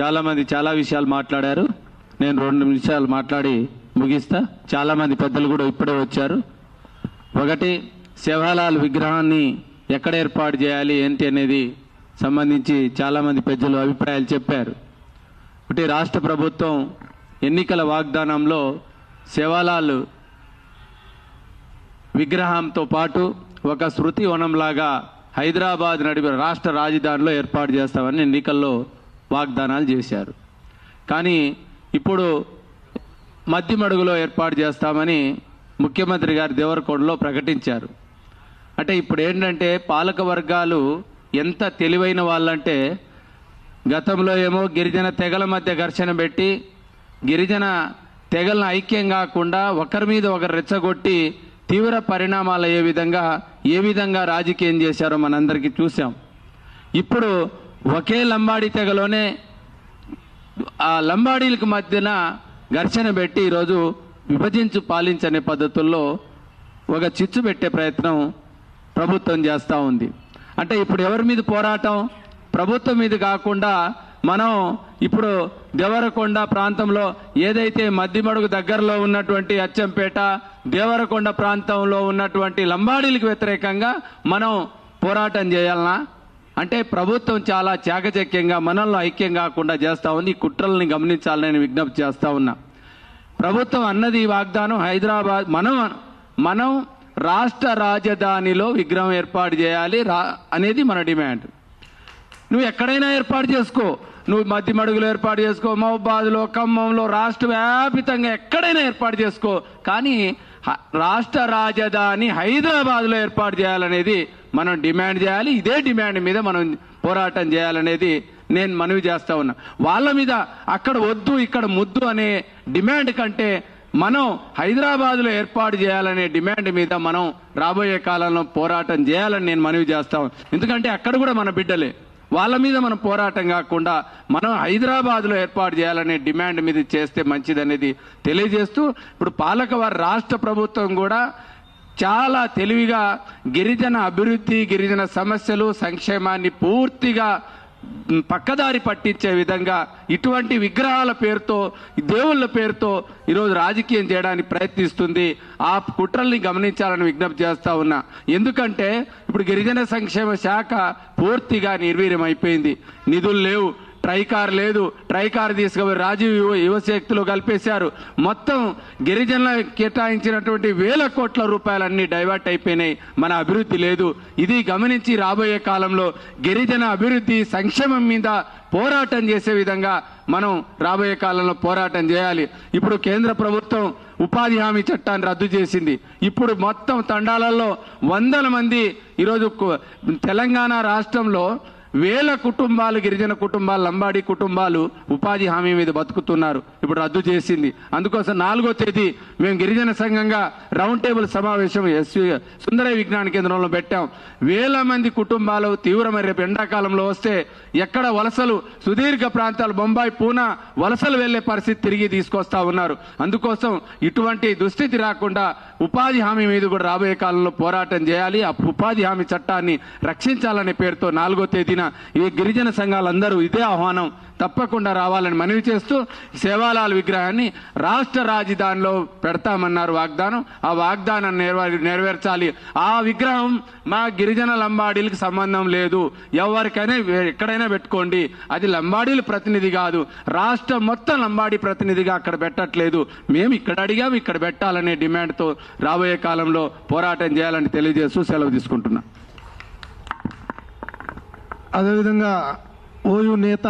చాలామంది చాలా విషయాలు మాట్లాడారు. నేను 2 నిమిషాలు మాట్లాడి ముగిస్తా. చాలామంది పెద్దలు కూడా ఇప్పుడే వచ్చారు. ఒకటి, శివలాల్ విగ్రహాన్ని ఎక్కడ ఏర్పాటు చేయాలి ఏంటి అనేది సంబంధించి చాలామంది పెద్దలు అభిప్రాయాలు చెప్పారు. ఒకటి, రాష్ట్ర ప్రభుత్వం ఎన్నికల వాగ్దానంలో శివలాల్ విగ్రహంతో పాటు ఒక శృతి వనంలాగా హైదరాబాద్ నడిపే రాష్ట్ర రాజధానిలో ఏర్పాటు చేస్తామని ఎన్నికల్లో వాగ్దానాలు చేశారు. కానీ ఇప్పుడు మధ్యమడుగులో ఏర్పాటు చేస్తామని ముఖ్యమంత్రి గారు దేవరకొండలో ప్రకటించారు. అంటే ఇప్పుడు ఏంటంటే పాలక వర్గాలు ఎంత తెలివైన వాళ్ళంటే, గతంలో ఏమో గిరిజన తెగల మధ్య ఘర్షణ పెట్టి గిరిజన తెగలను ఐక్యం కాకుండా ఒకరి మీద ఒకరు రెచ్చగొట్టి తీవ్ర పరిణామాలు ఏ విధంగా రాజకీయం చేశారో మనందరికీ చూసాం. ఇప్పుడు ఒకే లంబాడి తెగలోనే ఆ లంబాడీలకు మధ్యన ఘర్షణ పెట్టి ఈరోజు విభజించు పాలించనే పద్ధతుల్లో ఒక చిచ్చు పెట్టే ప్రయత్నం ప్రభుత్వం చేస్తూ ఉంది. అంటే ఇప్పుడు ఎవరి మీద పోరాటం? ప్రభుత్వం మీద కాకుండా మనం ఇప్పుడు దేవరకొండ ప్రాంతంలో ఏదైతే మధ్యమడుగు దగ్గరలో ఉన్నటువంటి అచ్చంపేట, దేవరకొండ ప్రాంతంలో ఉన్నటువంటి లంబాడీలకు వ్యతిరేకంగా మనం పోరాటం చేయాలనా? అంటే ప్రభుత్వం చాలా చాకచక్యంగా మనల్ని ఐక్యం కాకుండా చేస్తూ ఉంది. ఈ కుట్రల్ని గమనించాలని నేను విజ్ఞప్తి చేస్తూ ఉన్నా. ప్రభుత్వం అన్నది వాగ్దానం హైదరాబాద్ మనం రాష్ట్ర రాజధానిలో విగ్రహం ఏర్పాటు చేయాలి అనేది మన డిమాండ్. నువ్వు ఎక్కడైనా ఏర్పాటు చేసుకో, నువ్వు మధ్యమడుగులో ఏర్పాటు చేసుకో, మహబూబాద్లో, ఖమ్మంలో, రాష్ట్ర వ్యాపితంగా ఎక్కడైనా ఏర్పాటు చేసుకో, కానీ రాష్ట్ర రాజధాని హైదరాబాద్లో ఏర్పాటు చేయాలనేది మనం డిమాండ్ చేయాలి. ఇదే డిమాండ్ మీద మనం పోరాటం చేయాలనేది నేను మనవి చేస్తా ఉన్నా. వాళ్ళ మీద అక్కడ వద్దు ఇక్కడ ముద్దు అనే డిమాండ్ కంటే మనం హైదరాబాద్లో ఏర్పాటు చేయాలనే డిమాండ్ మీద మనం రాబోయే కాలంలో పోరాటం చేయాలని నేను మనవి చేస్తా ఉన్నా. ఎందుకంటే అక్కడ కూడా మన బిడ్డలే. వాళ్ళ మీద మనం పోరాటం కాకుండా మనం హైదరాబాద్లో ఏర్పాటు చేయాలనే డిమాండ్ మీద చేస్తే మంచిదనేది తెలియజేస్తూ, ఇప్పుడు పాలకవారి రాష్ట్ర ప్రభుత్వం కూడా చాలా తెలివిగా గిరిజన అభివృద్ధి, గిరిజన సమస్యలు, సంక్షేమాన్ని పూర్తిగా పక్కదారి పట్టించే విధంగా ఇటువంటి విగ్రహాల పేరుతో, దేవుళ్ళ పేరుతో ఈరోజు రాజకీయం చేయడానికి ప్రయత్నిస్తుంది. ఆ కుట్రల్ని గమనించాలని విజ్ఞప్తి చేస్తా ఉన్నా. ఎందుకంటే ఇప్పుడు గిరిజన సంక్షేమ శాఖ పూర్తిగా నిర్వీర్యం అయిపోయింది. నిధులు లేవు, ట్రైకార్ లేదు, ట్రైకార్ తీసుకుపోయి రాజీవ్ యువశక్తిలో కలిపేశారు. మొత్తం గిరిజనులకు కేటాయించినటువంటి 1000 కోట్ల రూపాయలన్నీ డైవర్ట్ అయిపోయినాయి. మన అభివృద్ధి లేదు. ఇది గమనించి రాబోయే కాలంలో గిరిజన అభివృద్ధి, సంక్షేమం మీద పోరాటం చేసే విధంగా మనం రాబోయే కాలంలో పోరాటం చేయాలి. ఇప్పుడు కేంద్ర ప్రభుత్వం ఉపాధి హామీ చట్టాన్ని రద్దు చేసింది. ఇప్పుడు మొత్తం తండాలలో 100 మంది ఈరోజు తెలంగాణ రాష్ట్రంలో 1000 కుటుంబాలు, గిరిజన కుటుంబాలు, లంబాడీ కుటుంబాలు ఉపాధి హామీ మీద బతుకుతున్నారు. ఇప్పుడు రద్దు చేసింది. అందుకోసం 4వ తేదీ మేము గిరిజన సంఘంగా రౌండ్ టేబుల్ సమావేశం సుందరయ్య విజ్ఞాన కేంద్రంలో పెట్టాం. 1000 మంది కుటుంబాలు తీవ్రమైన రేపు ఎండాకాలంలో వస్తే ఎక్కడ వలసలు, సుదీర్ఘ ప్రాంతాలు, బొంబాయి, పూనా వలసలు వెళ్లే పరిస్థితి తిరిగి తీసుకొస్తా ఉన్నారు. అందుకోసం ఇటువంటి దుస్థితి రాకుండా ఉపాధి హామీ మీద కూడా రాబోయే కాలంలో పోరాటం చేయాలి. ఆ ఉపాధి హామీ చట్టాన్ని రక్షించాలనే పేరుతో 4వ తేదీన ఈ గిరిజన సంఘాలందరూ ఇదే ఆహ్వానం తప్పకుండా రావాలని మనవి చేస్తూ, శివలాల్ విగ్రహాన్ని రాష్ట్ర రాజధానిలో పెడతామన్నారు వాగ్దానం. ఆ వాగ్దానాన్ని నెరవేర్చాలి. ఆ విగ్రహం మా గిరిజన లంబాడీలకు సంబంధం లేదు. ఎవరికైనా ఎక్కడైనా పెట్టుకోండి. అది లంబాడీల ప్రతినిధి కాదు. రాష్ట్రం మొత్తం లంబాడీ ప్రతినిధిగా అక్కడ పెట్టట్లేదు. మేము ఇక్కడ అడిగాము, ఇక్కడ పెట్టాలనే డిమాండ్తో రాబోయే కాలంలో పోరాటం చేయాలని తెలియజేస్తూ సెలవు తీసుకుంటున్నా. అదేవిధంగా ఓయూ నేత